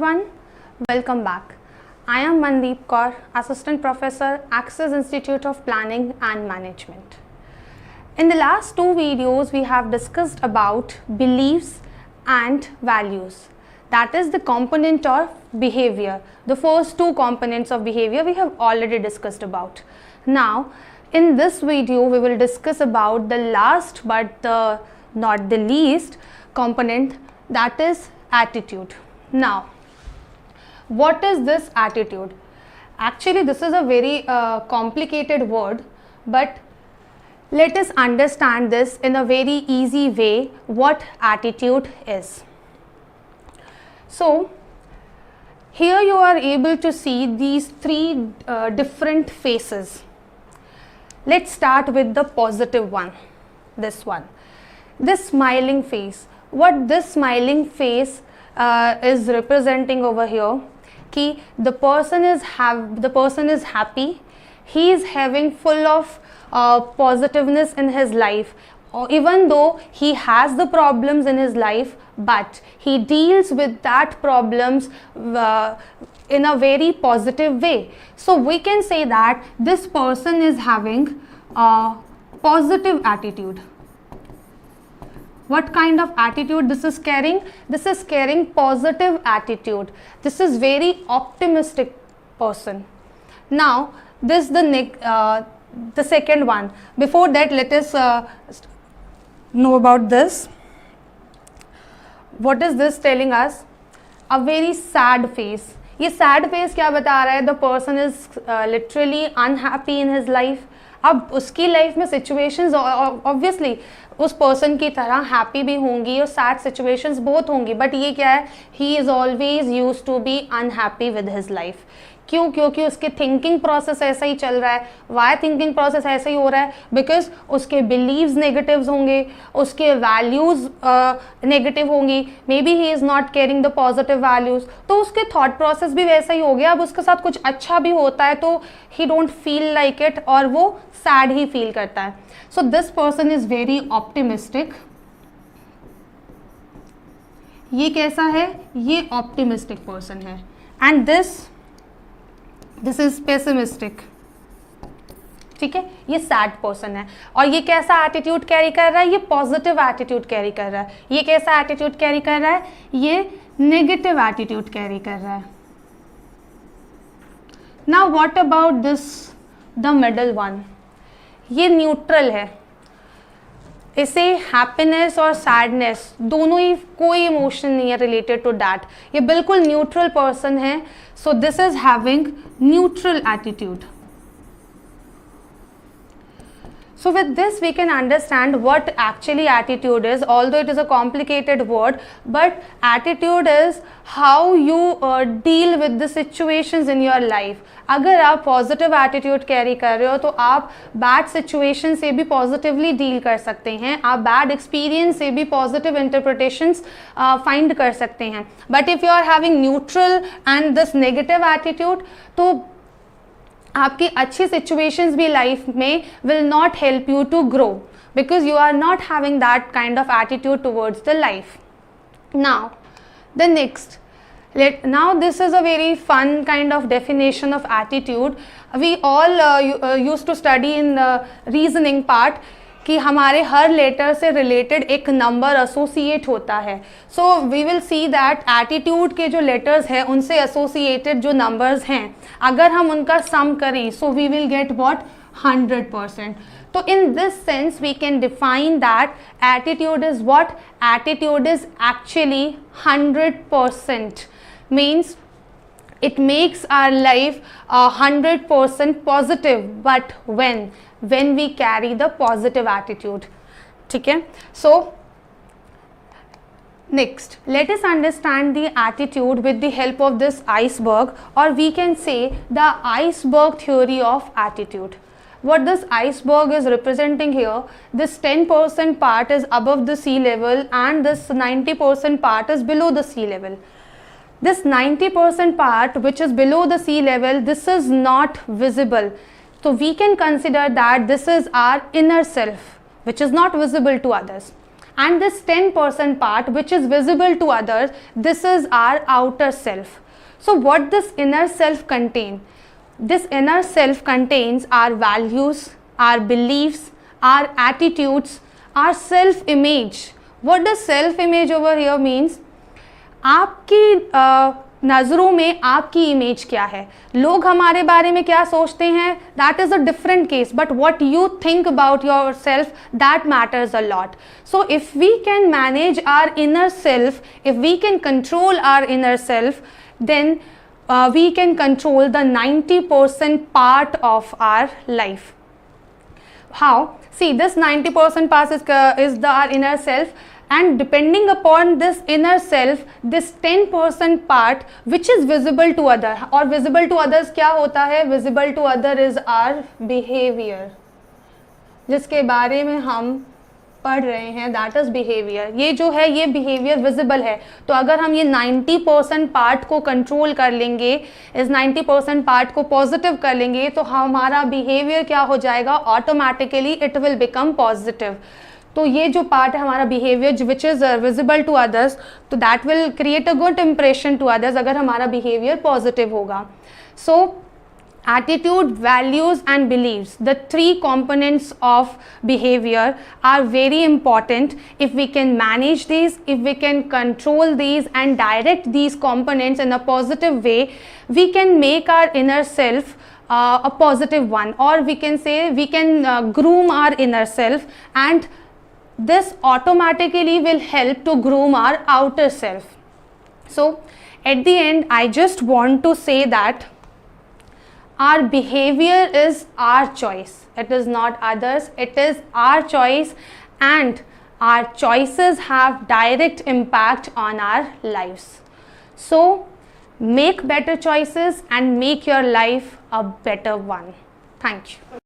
everyone, welcome back. I am Mandeep Kaur, Assistant Professor, Axis Institute of Planning and Management. In the last two videos, we have discussed about beliefs and values. That is the component of behavior. The first two components of behavior we have already discussed about. Now, in this video, we will discuss about the last but not the least component, that is attitude. Now, what is this attitude? Actually, this is a very complicated word, but let us understand this in a very easy way, what attitude is. So, here you are able to see these three different faces. Let's start with the positive one, this one. This smiling face. What this smiling face is representing over here, कि the person is happy, he is having full of positiveness in his life, even though he has the problems in his life, but he deals with that problems in a very positive way. So we can say that this person is having a positive attitude. What kind of attitude this is carrying? This is carrying positive attitude. This is very optimistic person. Now, this the second one. Before that, let us know about this. What is this telling us? A very sad face. ये sad face क्या बता रहा है? The person is literally unhappy in his life. अब उसकी life में situations obviously उस person की तरह हैप्पी भी होंगी और सैड सिचुएशंस बहुत होंगी, बट ये क्या है, he is always use to be unhappy with his life. क्यों? क्योंकि उसके थिंकिंग प्रोसेस ऐसा ही चल रहा है. वाई थिंकिंग प्रोसेस ऐसा ही हो रहा है? बिकॉज उसके बिलीव्स नेगेटिव्स होंगे, उसके वैल्यूज़ नेगेटिव होंगी, may be he is not caring the positive values, तो उसके थॉट प्रोसेस भी वैसा ही हो गया. अब उसके साथ कुछ अच्छा भी होता है तो ही डोंट फील लाइक इट और वो सैड ही फील करता है. So this person is very optimistic. ये कैसा है? ये ऑप्टिमिस्टिक पर्सन है. And this is pessimistic. ठीक है, ये सैड पर्सन है. और ये कैसा एटीट्यूड कैरी कर रहा है? ये पॉजिटिव एटीट्यूड कैरी कर रहा है. ये कैसा एटीट्यूड कैरी कर रहा है? ये नेगेटिव एटीट्यूड कैरी कर रहा है. Now what about this the middle one? ये न्यूट्रल है. इसे हैप्पीनेस और सैडनेस दोनों ही, कोई इमोशन नहीं है रिलेटेड टू दैट. ये बिल्कुल न्यूट्रल पर्सन है. So this is having neutral attitude. So with this we can understand what actually attitude is, although it is a complicated word, but attitude is how you deal with the situations in your life. अगर आप positive attitude carry कर रहे हो तो आप bad situation से भी positively deal कर सकते हैं, आप बैड एक्सपीरियंस से भी पॉजिटिव इंटरप्रिटेशंस फाइंड कर सकते हैं. But if you are having neutral and this negative attitude, तो आपकी अच्छी सिचुएशंस भी लाइफ में will not help you to grow because you are not having that kind of attitude towards the life. Now the next, now this is a very fun kind of definition of attitude. We all used to study in the reasoning part कि हमारे हर letter से related एक number associate होता है. So we will see that attitude के जो letters हैं उनसे एसोसिएटेड जो नंबर्स हैं, अगर हम उनका सम करें so we will get what 100%. तो in this sense we can define that attitude is what? Attitude is actually 100%. means it makes our life 100% positive, but when we carry the positive attitude. ठीक है. So next let us understand the attitude with the help of this iceberg, or we can say the iceberg theory of attitude. What this iceberg is representing here, this 10% part is above the sea level and this 90% part is below the sea level. This 90% part which is below the sea level, this is not visible. So we can consider that this is our inner self which is not visible to others. and this 10% part which is visible to others, this is our outer self. So what this inner self contain? This inner self contains our values, our beliefs, our attitudes, our self image. What does self image over here means? आपकी नज़रों में आपकी image क्या है, लोग हमारे बारे में क्या सोचते हैं, that is a different case, but what you think about yourself, that matters a lot. So if we can manage our inner self, if we can control our inner self, then we can control the 90% part of our life. How? See, this 90% part is our inner self, and depending upon this inner self, this 10% part which is visible to other, और visible to others क्या होता है? Visible to other is our behavior, जिसके बारे में हम पढ़ रहे हैं, दैट इज़ बिहेवियर. ये जो है ये बिहेवियर विजिबल है. तो अगर हम ये 90% पार्ट को कंट्रोल कर लेंगे, इस 90% पार्ट को पॉजिटिव कर लेंगे, तो हमारा बिहेवियर क्या हो जाएगा? Automatically it will become positive. तो ये जो पार्ट है हमारा behaviour which is visible to others, तो that will create a good impression to others अगर हमारा बिहेवियर पॉजिटिव होगा. सो attitude, values and beliefs, the three components of behavior are very important. If we can manage these, if we can control these and direct these components in a positive way, we can make our inner self a positive one, or we can say we can groom our inner self, and this automatically will help to groom our outer self. So at the end, I just want to say that our behavior is our choice. It is not others. It is our choice, and our choices have direct impact on our lives. So make better choices and make your life a better one. Thank you.